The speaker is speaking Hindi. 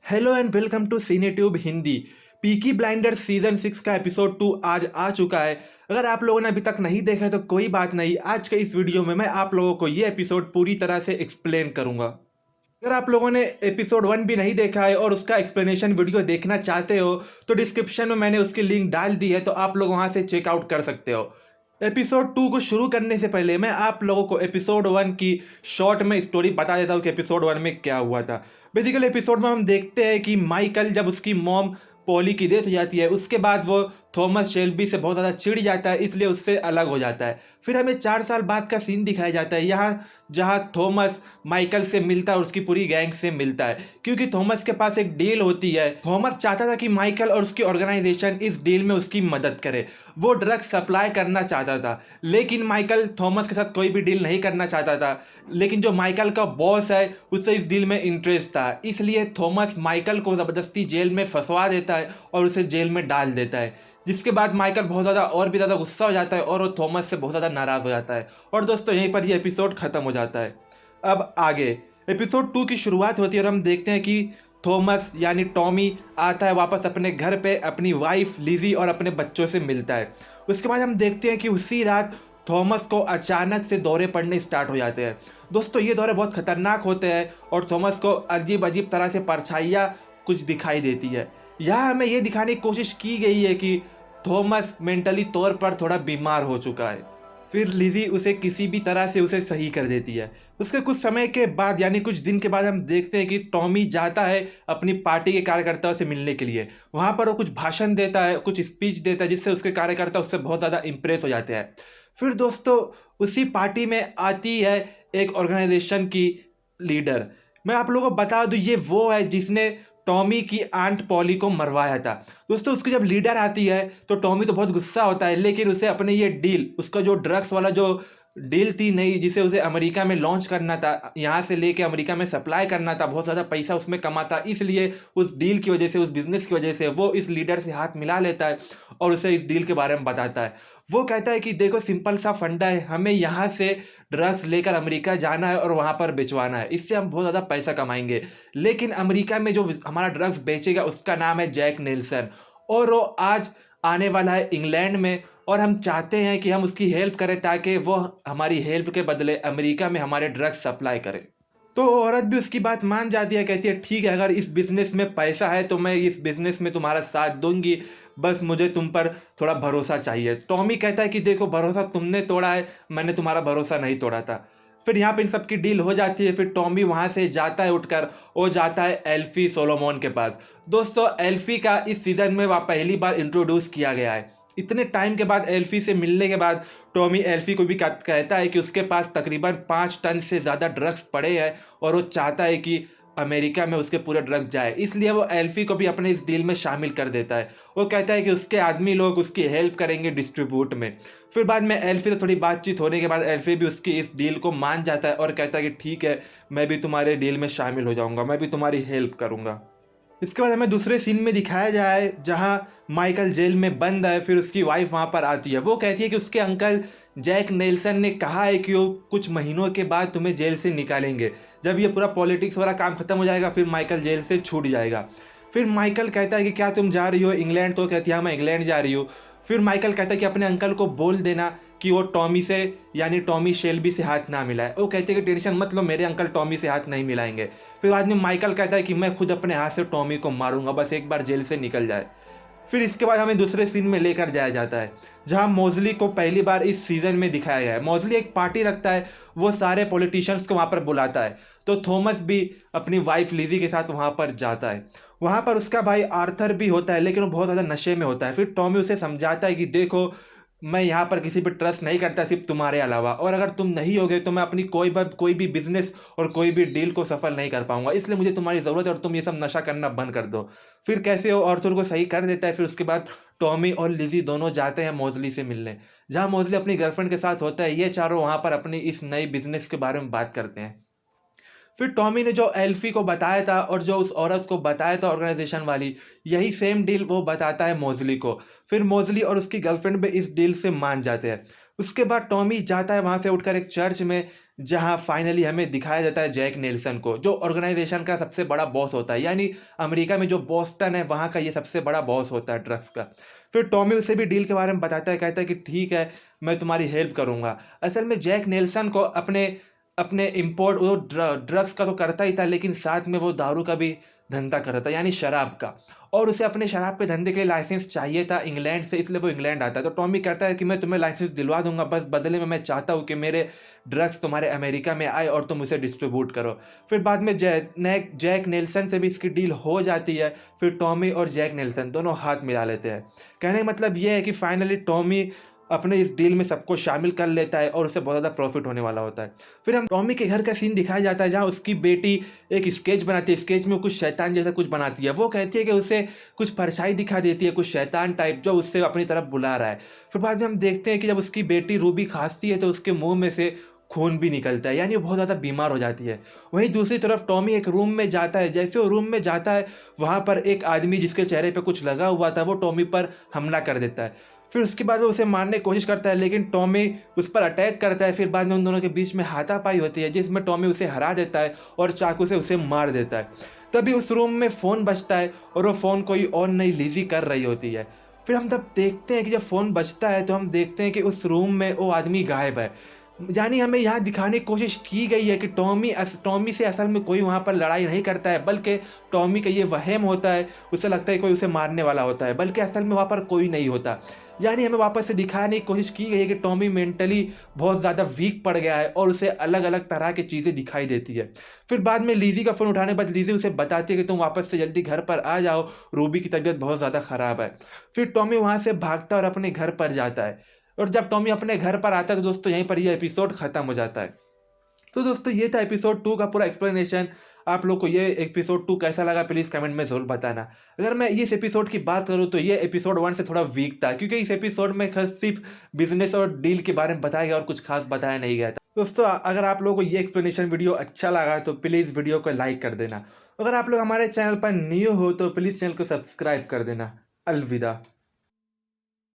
Hello and welcome to CineTube Hindi. Peaky Blinders season 6 का एपिसोड 2 आज आ चुका है। अगर आप लोगों ने अभी तक नहीं देखा है तो कोई बात नहीं, आज के इस वीडियो में मैं आप लोगों को ये एपिसोड पूरी तरह से एक्सप्लेन करूंगा। अगर आप लोगों ने एपिसोड 1 भी नहीं देखा है और उसका एक्सप्लेनेशन वीडियो देखना चाहते हो तो डिस्क्रिप्शन में मैंने उसकी लिंक डाल दी है, तो आप लोग वहां से चेकआउट कर सकते हो। एपिसोड 2 को शुरू करने से पहले मैं आप लोगों को एपिसोड 1 की शॉर्ट में स्टोरी बता देता हूँ कि एपिसोड 1 में क्या हुआ था। बेसिकली एपिसोड में हम देखते हैं कि माइकल जब उसकी मॉम पॉली की डेथ हो जाती है उसके बाद वो थॉमस शेल्बी से बहुत ज़्यादा चिढ़ जाता है, इसलिए उससे अलग हो जाता है। फिर हमें 4 साल बाद का सीन दिखाया जाता है यहाँ, जहाँ थॉमस माइकल से मिलता है और उसकी पूरी गैंग से मिलता है, क्योंकि थॉमस के पास एक डील होती है। थॉमस चाहता था कि माइकल और उसकी ऑर्गेनाइजेशन इस डील में उसकी मदद करे। वो ड्रग सप्लाई करना चाहता था, लेकिन माइकल थॉमस के साथ कोई भी डील नहीं करना चाहता था। लेकिन जो माइकल का बॉस है उससे इस डील में इंटरेस्ट था, इसलिए थॉमस माइकल को ज़बरदस्ती जेल में फंसवा देता है और उसे जेल में डाल देता है। जिसके बाद माइकल बहुत ज़्यादा और भी ज़्यादा गुस्सा हो जाता है और वो थॉमस से बहुत ज़्यादा नाराज़ हो जाता है। और दोस्तों यहीं पर ये एपिसोड ख़त्म हो जाता है। अब आगे एपिसोड 2 की शुरुआत होती है और हम देखते हैं कि थॉमस यानी टॉमी आता है वापस अपने घर पे, अपनी वाइफ लिजी और अपने बच्चों से मिलता है। उसके बाद हम देखते हैं कि उसी रात थॉमस को अचानक से दौरे पड़ने स्टार्ट हो जाते हैं। दोस्तों ये दौरे बहुत खतरनाक होते हैं और थॉमस को अजीब अजीब तरह से परछाइयाँ कुछ दिखाई देती है। यहाँ हमें ये दिखाने की कोशिश की गई है कि थॉमस मेंटली तौर पर थोड़ा बीमार हो चुका है। फिर लिजी उसे किसी भी तरह से उसे सही कर देती है। उसके कुछ समय के बाद यानी कुछ दिन के बाद हम देखते हैं कि टॉमी जाता है अपनी पार्टी के कार्यकर्ताओं से मिलने के लिए। वहाँ पर वो कुछ भाषण देता है, कुछ स्पीच देता है, जिससे उसके कार्यकर्ता उससे बहुत ज़्यादा इंप्रेस हो जाते हैं। फिर दोस्तों उसी पार्टी में आती है एक ऑर्गेनाइजेशन की लीडर। मैं आप लोगों को बता दूं, ये वो है जिसने टॉमी की आंट पॉली को मरवाया था। दोस्तों उसकी जब लीडर आती है तो टॉमी तो बहुत गुस्सा होता है, लेकिन उसे अपने ये डील, उसका जो ड्रग्स वाला जो डील थी नहीं, जिसे उसे अमेरिका में लॉन्च करना था, यहाँ से लेके अमेरिका में सप्लाई करना था, बहुत ज़्यादा पैसा उसमें कमाता, इसलिए उस डील की वजह से, उस बिजनेस की वजह से वो इस लीडर से हाथ मिला लेता है और उसे इस डील के बारे में बताता है। वो कहता है कि देखो सिंपल सा फंडा है, हमें यहाँ से ड्रग्स लेकर अमेरिका जाना है और वहाँ पर बेचवाना है, इससे हम बहुत ज़्यादा पैसा कमाएंगे। लेकिन अमेरिका में जो हमारा ड्रग्स बेचेगा उसका नाम है जैक नेल्सन, और वो आज आने वाला है इंग्लैंड में, और हम चाहते हैं कि हम उसकी हेल्प करें ताकि वो हमारी हेल्प के बदले अमेरिका में हमारे ड्रग्स सप्लाई करे। तो औरत भी उसकी बात मान जाती है, कहती है ठीक है, अगर इस बिज़नेस में पैसा है तो मैं इस बिज़नेस में तुम्हारा साथ दूंगी, बस मुझे तुम पर थोड़ा भरोसा चाहिए। टॉमी कहता है कि देखो भरोसा तुमने तोड़ा है, मैंने तुम्हारा भरोसा नहीं तोड़ा था। फिर यहाँ पे इन सब की डील हो जाती है। फिर टॉमी वहाँ से जाता है उठकर, वो जाता है एल्फी सोलोमोन के पास। दोस्तों एल्फी का इस सीज़न में वह पहली बार इंट्रोड्यूस किया गया है। इतने टाइम के बाद एल्फी से मिलने के बाद टॉमी एल्फी को भी कहता है कि उसके पास तकरीबन 5 टन से ज़्यादा ड्रग्स पड़े हैं और वो चाहता है कि अमेरिका में उसके पूरे ड्रग्स जाए, इसलिए वो एल्फी को भी अपने इस डील में शामिल कर देता है। वो कहता है कि उसके आदमी लोग उसकी हेल्प करेंगे डिस्ट्रीब्यूट में। फिर बाद में एल्फी से थोड़ी बातचीत होने के बाद एल्फी भी उसकी इस डील को मान जाता है और कहता है कि ठीक है, मैं भी तुम्हारे डील में शामिल हो जाऊंगा, मैं भी तुम्हारी हेल्प करूंगा। इसके बाद हमें दूसरे सीन में दिखाया जाए जहां माइकल जेल में बंद है। फिर उसकी वाइफ वहां पर आती है। वो कहती है कि उसके अंकल जैक नेल्सन ने कहा है कि वो कुछ महीनों के बाद तुम्हें जेल से निकालेंगे, जब ये पूरा पॉलिटिक्स वाला काम खत्म हो जाएगा फिर माइकल जेल से छूट जाएगा। फिर माइकल कहता है कि क्या तुम जा रही हो इंग्लैंड? तो कहती है हाँ मैं इंग्लैंड जा रही हूँ। फिर माइकल कहता है कि अपने अंकल को बोल देना कि वो टॉमी से यानी टॉमी शेल्बी से हाथ ना मिलाए। वो कहते हैं कि टेंशन मत लो, मेरे अंकल टॉमी से हाथ नहीं मिलाएंगे। फिर बाद में माइकल कहता है कि मैं खुद अपने हाथ से टॉमी को मारूंगा, बस एक बार जेल से निकल जाए। फिर इसके बाद हमें दूसरे सीन में लेकर जाया जाता है जहां मोजली को पहली बार इस सीजन में दिखाया गया है। मोजली एक पार्टी रखता है, वो सारे पॉलिटिशियंस को वहां पर बुलाता है। तो थॉमस भी अपनी वाइफ लिजी के साथ वहां पर जाता है। वहां पर उसका भाई आर्थर भी होता है, लेकिन वो बहुत ज़्यादा नशे में होता है। फिर टॉमी उसे समझाता है कि देखो मैं यहाँ पर किसी पर ट्रस्ट नहीं करता सिर्फ तुम्हारे अलावा, और अगर तुम नहीं होगे तो मैं अपनी कोई भी बिजनेस और कोई भी डील को सफल नहीं कर पाऊंगा, इसलिए मुझे तुम्हारी ज़रूरत है और तुम ये सब नशा करना बंद कर दो। फिर कैसे वो आर्थर को सही कर देता है। फिर उसके बाद टॉमी और लिजी दोनों जाते हैं मोजली से मिलने, जहाँ मोजली अपनी गर्लफ्रेंड के साथ होता है। ये चारों वहाँ पर अपनी इस नई बिजनेस के बारे में बात करते हैं। फिर टॉमी ने जो एल्फी को बताया था और जो उस औरत को बताया था ऑर्गेनाइजेशन वाली, यही सेम डील वो बताता है मोजली को। फिर मोजली और उसकी गर्लफ्रेंड भी इस डील से मान जाते हैं। उसके बाद टॉमी जाता है वहाँ से उठकर एक चर्च में, जहाँ फाइनली हमें दिखाया जाता है जैक नेल्सन को, जो ऑर्गेनाइजेशन का सबसे बड़ा बॉस होता है, यानी अमेरिका में जो बॉस्टन है वहाँ का ये सबसे बड़ा बॉस होता है ड्रग्स का। फिर टॉमी उसे भी डील के बारे में बताता है, कहता है कि ठीक है, मैं तुम्हारी हेल्प करूँगा। असल में जैक नेल्सन को अपने अपने इम्पोर्ट वो ड्रग्स का तो करता ही था, लेकिन साथ में वो दारू का भी धंधा कर रहा था, यानी शराब का। और उसे अपने शराब के धंधे के लिए लाइसेंस चाहिए था इंग्लैंड से, इसलिए वो इंग्लैंड आता है। तो टॉमी कहता है कि मैं तुम्हें लाइसेंस दिलवा दूंगा, बस बदले में मैं चाहता हूँ कि मेरे ड्रग्स तुम्हारे अमेरिका में आए और तुम उसे डिस्ट्रीब्यूट करो। फिर बाद में जैक नेल्सन से भी इसकी डील हो जाती है। फिर टॉमी और जैक नेल्सन दोनों हाथ मिला लेते हैं। कहने का मतलब ये है कि फाइनली टॉमी अपने इस डील में सबको शामिल कर लेता है और उसे बहुत ज़्यादा प्रॉफिट होने वाला होता है। फिर हम टॉमी के घर का सीन दिखाया जाता है, जहाँ उसकी बेटी एक स्केच बनाती है। स्केच में कुछ शैतान जैसा कुछ बनाती है। वो कहती है कि उसे कुछ परछाई दिखा देती है, कुछ शैतान टाइप, जो उससे अपनी तरफ बुला रहा है। फिर बाद में हम देखते हैं कि जब उसकी बेटी रूबी खांसती है तो उसके मुंह में से खून भी निकलता है, यानी वो बहुत ज़्यादा बीमार हो जाती है। वहीं दूसरी तरफ टॉमी एक रूम में जाता है। जैसे वो रूम में जाता है, वहाँ पर एक आदमी जिसके चेहरे पे कुछ लगा हुआ था, वो टॉमी पर हमला कर देता है। फिर उसके बाद वो उसे मारने की कोशिश करता है, लेकिन टॉमी उस पर अटैक करता है। फिर बाद में उन दोनों के बीच में हाथापाई होती है, जिसमें टॉमी उसे हरा देता है और चाकू से उसे मार देता है। तभी उस रूम में फ़ोन बजता है और वो फ़ोन कोई और नई लिज़ी कर रही होती है। फिर हम तब देखते हैं कि जब फ़ोन बजता है तो हम देखते हैं कि उस रूम में वो आदमी गायब है। यानी हमें यहाँ दिखाने की कोशिश की गई है कि टॉमी से असल में कोई वहाँ पर लड़ाई नहीं करता है, बल्कि टॉमी का ये वहम होता है। उसे लगता है कोई उसे मारने वाला होता है, बल्कि असल में वहाँ पर कोई नहीं होता। यानी हमें वापस से दिखाने की कोशिश की गई है कि टॉमी मेंटली बहुत ज़्यादा वीक पड़ गया है और उसे अलग अलग तरह की चीज़ें दिखाई देती है। फिर बाद में लीज़ी का फ़ोन उठाने के बाद लीज़ी उसे बताती है कि तुम वापस से जल्दी घर पर आ जाओ, रूबी की तबीयत बहुत ज़्यादा ख़राब है। फिर टॉमी वहाँ से भागता है और अपने घर पर जाता है। और जब टॉमी अपने घर पर आता है तो दोस्तों यहीं पर ये एपिसोड ख़त्म हो जाता है। तो दोस्तों ये था एपिसोड 2 का पूरा एक्सप्लेनेशन। आप लोग को ये एपिसोड 2 कैसा लगा प्लीज़ कमेंट में ज़रूर बताना। अगर मैं इस एपिसोड की बात करूँ तो ये एपिसोड 1 से थोड़ा वीक था, क्योंकि इस एपिसोड में सिर्फ बिजनेस और डील के बारे में बताया गया और कुछ खास बताया नहीं गया था। दोस्तों अगर आप लोगों को ये एक्सप्लेनेशन वीडियो अच्छा लगा तो प्लीज़ वीडियो को लाइक कर देना। अगर आप लोग हमारे चैनल पर न्यू हो तो प्लीज़ चैनल को सब्सक्राइब कर देना। अलविदा।